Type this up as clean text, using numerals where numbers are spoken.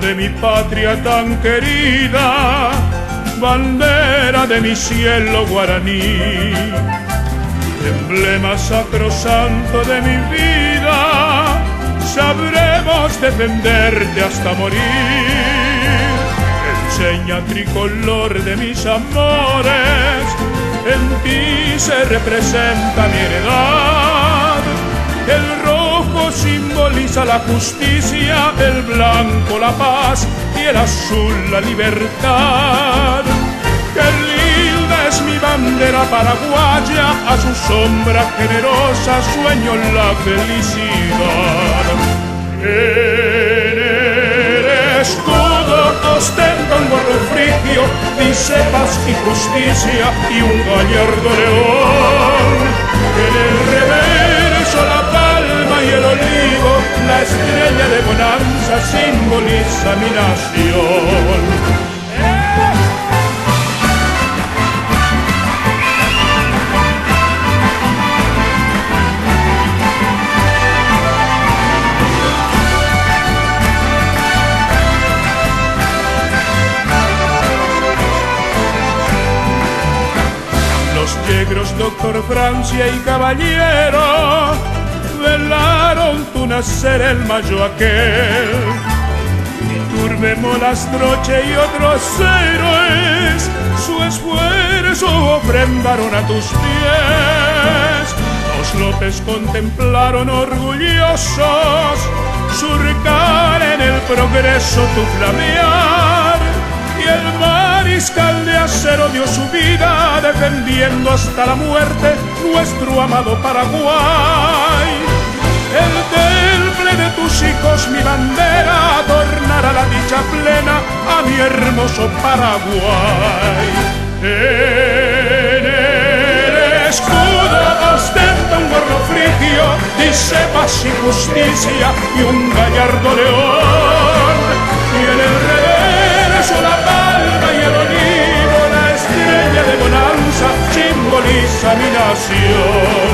de mi patria tan querida, bandera de mi cielo guaraní, emblema sacrosanto de mi vida, sabremos defenderte hasta morir. Enseña tricolor de mis amores, en ti se representa mi heredad. El rojo simboliza la justicia, el blanco la paz y el azul la libertad. Qué linda es mi bandera paraguaya, a su sombra generosa sueño la felicidad. En el escudo ostenta un gorro frigio, dice paz y justicia y un gallardo león. En el reverso la palma y el olivo, la estrella de bonanza simboliza mi nación. Los negros, doctor Francia y caballero, velaron tu nacer el mayo aquel. Iturbe, Molastroche y otros héroes su esfuerzo ofrendaron a tus pies. Los López contemplaron orgullosos surcar en el progreso tu flamear, y el mariscal de acero dio su vida defendiendo hasta la muerte nuestro amado Paraguay. El temple de tus hijos mi bandera adornará la dicha plena a mi hermoso Paraguay. En el escudo ostenta un gorro frigio, dice paz y justicia y un gallardo león. Y en el reverso la palma y el olivo, la estrella de bonanza simboliza mi nación.